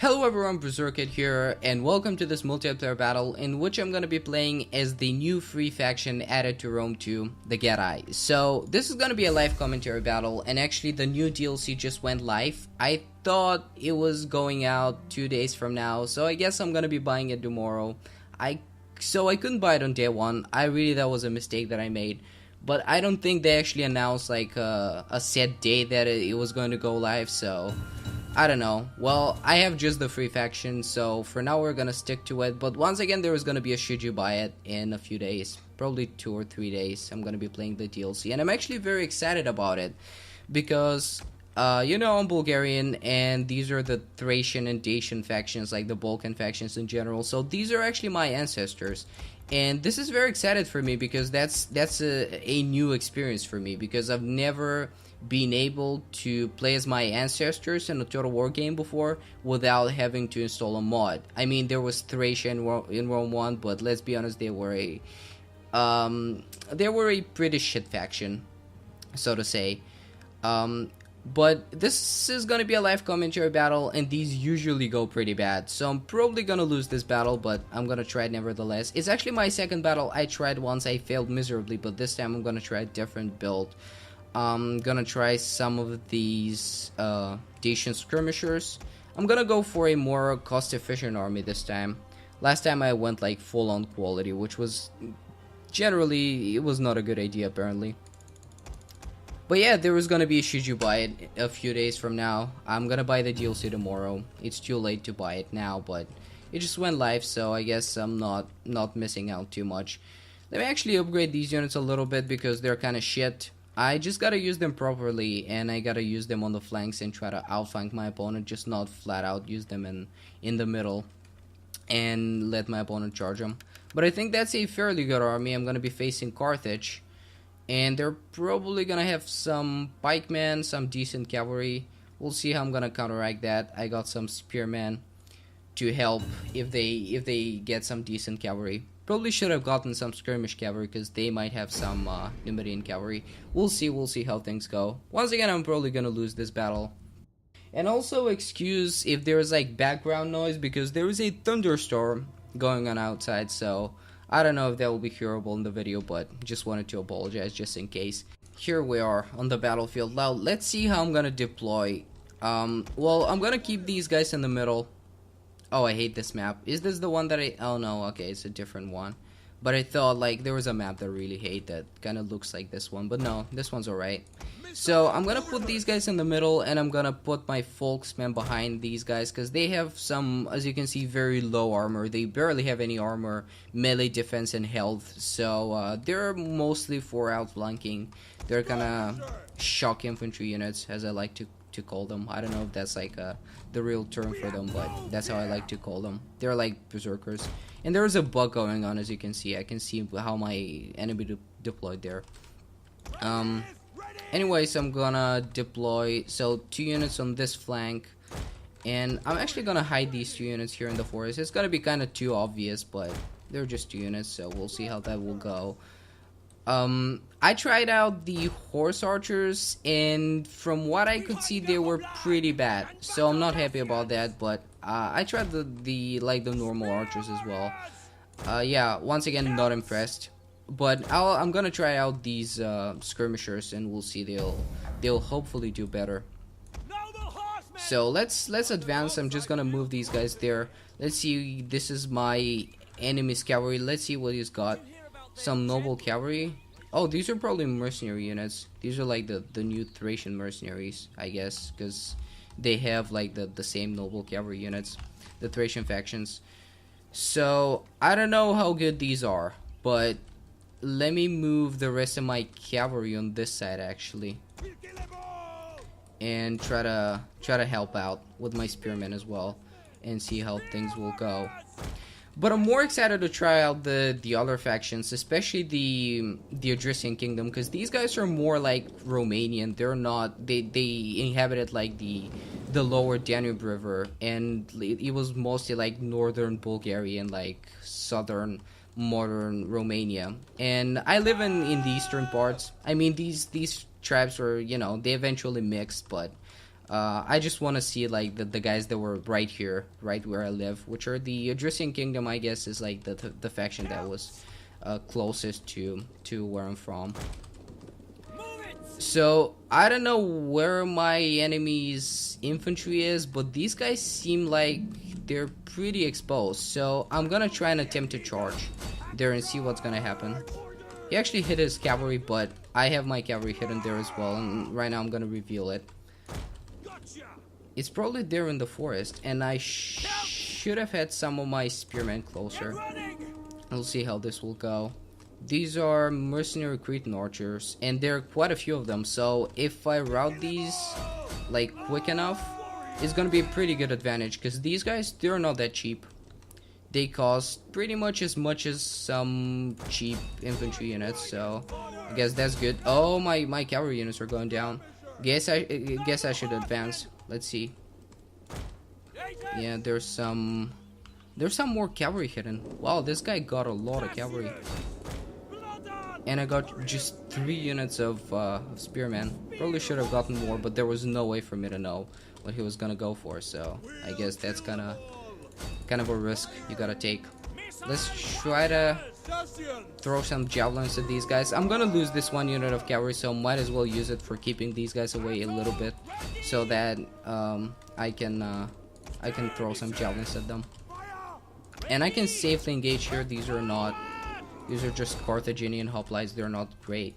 Hello everyone, Berserkhead here, and welcome to this multiplayer battle in which I'm going to be playing as the new free faction added to Rome 2, the Getae. So this is going to be a live commentary battle, and actually the new DLC just went live. I thought it was going out 2 days from now, so I guess I'm going to be buying it tomorrow. So I couldn't buy it on day one. That was a mistake that I made. But I don't think they actually announced like a set date that it was going to go live, so I don't know. Well, I have just the free faction, so for now we're gonna stick to it. But once again, there is gonna be a should you buy it in a few days, probably 2 or 3 days. I'm gonna be playing the DLC, and I'm actually very excited about it because I'm Bulgarian, and these are the Thracian and Dacian factions, like the Balkan factions in general. So these are actually my ancestors, and this is very excited for me because that's a new experience for me, because I've never been able to play as my ancestors in a Total War game before without having to install a mod. I mean, there was Thracia in Rome 1, but let's be honest, they were a pretty shit faction, so to say. But this is gonna be a live commentary battle, and these usually go pretty bad, so I'm probably gonna lose this battle, but I'm gonna try it nevertheless. It's actually my second battle. I tried once, I failed miserably, but this time I'm gonna try a different build. I'm gonna try some of these Dacian skirmishers. I'm gonna go for a more cost-efficient army this time. Last time I went like full-on quality, which was generally, it was not a good idea apparently. But yeah, there was gonna be a should you buy it a few days from now. I'm gonna buy the DLC tomorrow. It's too late to buy it now, but it just went live, so I guess I'm not missing out too much. Let me actually upgrade these units a little bit because they're kind of shit. I just gotta use them properly, and I gotta use them on the flanks and try to outflank my opponent, just not flat out use them in the middle and let my opponent charge them. But I think that's a fairly good army. I'm gonna be facing Carthage, and they're probably gonna have some pikemen, some decent cavalry. We'll see how I'm gonna counteract that. I got some spearmen to help if they get some decent cavalry. Probably should have gotten some skirmish cavalry because they might have some Numidian cavalry. We'll see how things go. Once again, I'm probably gonna lose this battle. And also excuse if there's like background noise because there is a thunderstorm going on outside, so I don't know if that will be hearable in the video, but just wanted to apologize just in case. Here we are on the battlefield. Now let's see how I'm gonna deploy. Well, I'm gonna keep these guys in the middle. Oh, I hate this map. Is this the one that oh no, okay, it's a different one. But I thought like there was a map that I really hate that kind of looks like this one, but no, this one's alright. So I'm gonna put these guys in the middle, and I'm gonna put my folksmen behind these guys because they have some, as you can see, very low armor. They barely have any armor, melee defense, and health. So they're mostly for outflanking. They're kind of shock infantry units, as I like to call them. I don't know if that's like the real term for them, but that's how I like to call them. They're like berserkers. And there's a bug going on, as you can see. I can see how my enemy deployed there. Anyways, I'm gonna deploy 2 units on this flank, and I'm actually gonna hide these 2 units here in the forest. It's gonna be kind of too obvious, but they're just 2 units, so we'll see how that will go. I tried out the horse archers, and from what I could see, they were pretty bad. So I'm not happy about that. But I tried the normal archers as well. Yeah, once again, not impressed. But I'm gonna try out these skirmishers, and we'll see they'll hopefully do better. So let's advance. I'm just gonna move these guys there. Let's see. This is my enemy's cavalry. Let's see what he's got. Some noble cavalry. Oh, these are probably mercenary units. These are like the new Thracian mercenaries, I guess, because they have like the same noble cavalry units, the Thracian factions. So I don't know how good these are, but let me move the rest of my cavalry on this side actually, and try to help out with my spearmen as well, and see how things will go. But I'm more excited to try out the other factions, especially the Adrician Kingdom, because these guys are more like Romanian. They're not, they inhabited like the lower Danube River, and it was mostly like northern Bulgaria and like southern modern Romania. And I live in the eastern parts. I mean, these tribes were, they eventually mixed, but I just want to see like the guys that were right here, right where I live, which are the Adrissian Kingdom. I guess is like the faction that was closest to where I'm from. So I don't know where my enemy's infantry is, but these guys seem like they're pretty exposed. So I'm gonna try and attempt to charge there and see what's gonna happen. He actually hit his cavalry, but I have my cavalry hidden there as well, and right now I'm gonna reveal it. It's probably there in the forest, and I should have had some of my spearmen closer. We'll see how this will go. These are mercenary Cretan archers, and there are quite a few of them, so if I route these like quick enough, it's gonna be a pretty good advantage, because these guys, they're not that cheap. They cost pretty much as some cheap infantry units, so I guess that's good. Oh, my cavalry units are going down. Guess I should advance. Let's see. Yeah, there's some more cavalry hidden. Wow, this guy got a lot of cavalry. And I got just 3 units of spearmen. Probably should have gotten more, but there was no way for me to know what he was gonna go for. So I guess that's kind of a risk you gotta take. Let's try to throw some javelins at these guys. I'm gonna lose this 1 unit of cavalry, so might as well use it for keeping these guys away a little bit, so that I can throw some javelins at them. And I can safely engage here. These are just Carthaginian hoplites. They're not great.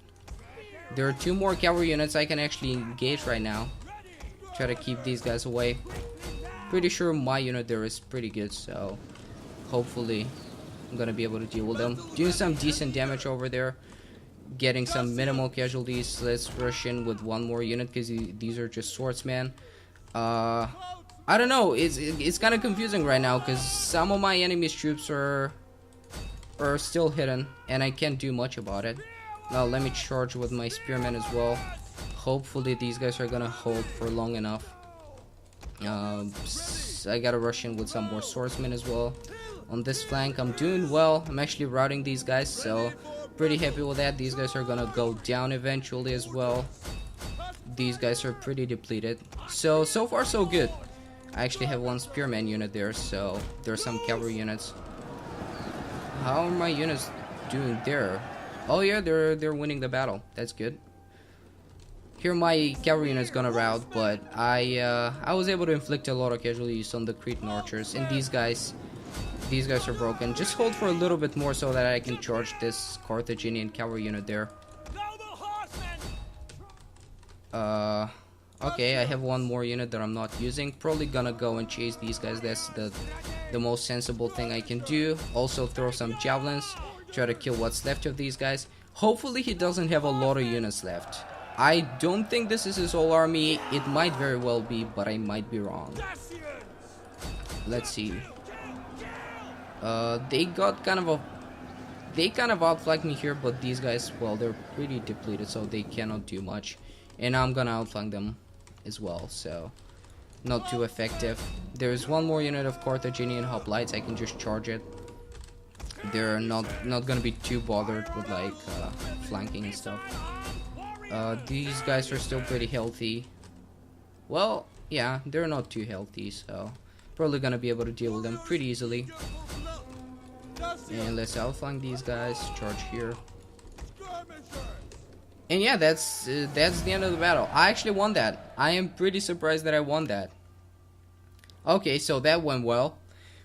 There are 2 more cavalry units I can actually engage right now. Try to keep these guys away. Pretty sure my unit there is pretty good, so hopefully I'm gonna be able to deal with them. Doing some decent damage over there. Getting some minimal casualties. Let's rush in with 1 more unit, because these are just swordsmen. I don't know, it's kind of confusing right now, because some of my enemy's troops are still hidden, and I can't do much about it. Now let me charge with my spearmen as well. Hopefully these guys are gonna hold for long enough. I gotta rush in with some more swordsmen as well. On this flank, I'm doing well. I'm actually routing these guys, so pretty happy with that. These guys are gonna go down eventually as well. These guys are pretty depleted. So far so good. I actually have 1 spearman unit there, so there's some cavalry units. How are my units doing there? Oh yeah, they're winning the battle. That's good. Here my cavalry unit's gonna rout, but I was able to inflict a lot of casualties on the Cretan archers, and these guys are broken. Just hold for a little bit more so that I can charge this Carthaginian cavalry unit there. Okay, I have 1 more unit that I'm not using. Probably gonna go and chase these guys. That's the most sensible thing I can do. Also throw some javelins. Try to kill what's left of these guys. Hopefully he doesn't have a lot of units left. I don't think this is his whole army. It might very well be, but I might be wrong. Let's see. They kind of outflanked me here, but these guys, well, they're pretty depleted, so they cannot do much. And I'm gonna outflank them as well, so not too effective. There's 1 more unit of Carthaginian hoplites. I can just charge it. They're not gonna be too bothered with like flanking and stuff. These guys are still pretty healthy. Well, yeah, they're not too healthy, so probably gonna be able to deal with them pretty easily. And let's outflank these guys. Charge here. And yeah, that's the end of the battle. I actually won that. I am pretty surprised that I won that. Okay, so that went well.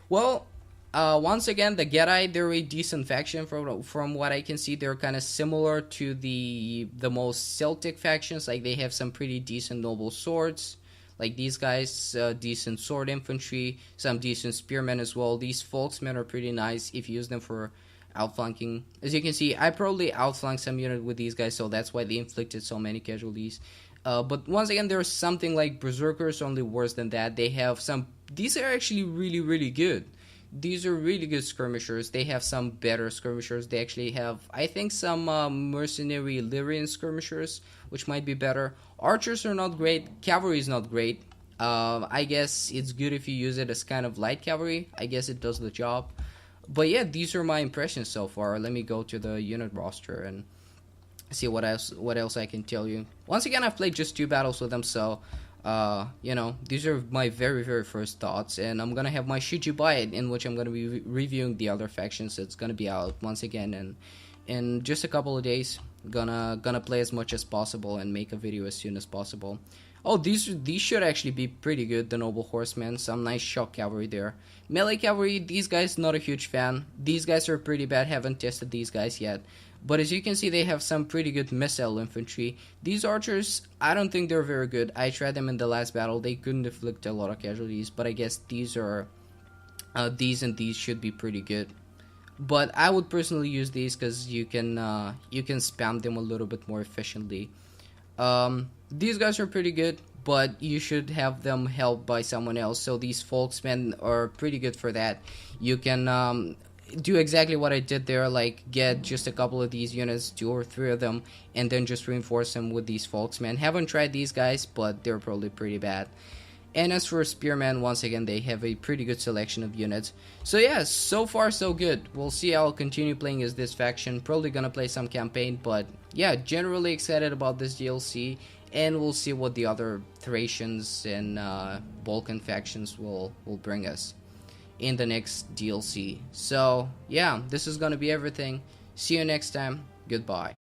Well, once again, the Getae, they're a decent faction from what I can see. They're kind of similar to the most Celtic factions. Like, they have some pretty decent noble swords. Like these guys, decent sword infantry, some decent spearmen as well. These folksmen are pretty nice if you use them for outflanking. As you can see, I probably outflanked some unit with these guys, so that's why they inflicted so many casualties. But once again, there's something like Berserkers, only worse than that. They have some... These are actually really good. These are really good skirmishers. They have some better skirmishers. They actually have, I think, some mercenary Illyrian skirmishers, which might be better. Archers are not great. Cavalry is not great. I guess it's good if you use it as kind of light cavalry. I guess it does the job. But yeah, these are my impressions so far. Let me go to the unit roster and see what else I can tell you. Once again, I've played just 2 battles with them, so You know, these are my very first thoughts, and I'm gonna have my Should You Buy It, in which I'm gonna be reviewing the other factions. It's gonna be out once again, and in just a couple of days. Gonna play as much as possible and make a video as soon as possible. Oh, these should actually be pretty good. The Noble Horsemen, some nice shock cavalry there. Melee cavalry, these guys not a huge fan. These guys are pretty bad. Haven't tested these guys yet. But as you can see, they have some pretty good missile infantry. These archers, I don't think they're very good. I tried them in the last battle. They couldn't inflict a lot of casualties. But I guess these are these and these should be pretty good. But I would personally use these because you can spam them a little bit more efficiently. These guys are pretty good, but you should have them helped by someone else. So these folksmen are pretty good for that. You can do exactly what I did there, like get just a couple of these units, 2 or 3 of them, and then just reinforce them with these folksmen. Haven't tried these guys, but they're probably pretty bad. And as for spearmen, once again, they have a pretty good selection of units. So yeah, so far so good. We'll see how I'll continue playing as this faction. Probably gonna play some campaign, but yeah, generally excited about this DLC. And we'll see what the other Thracians and Balkan factions will bring us in the next DLC. So yeah, this is gonna be everything. See you next time. Goodbye.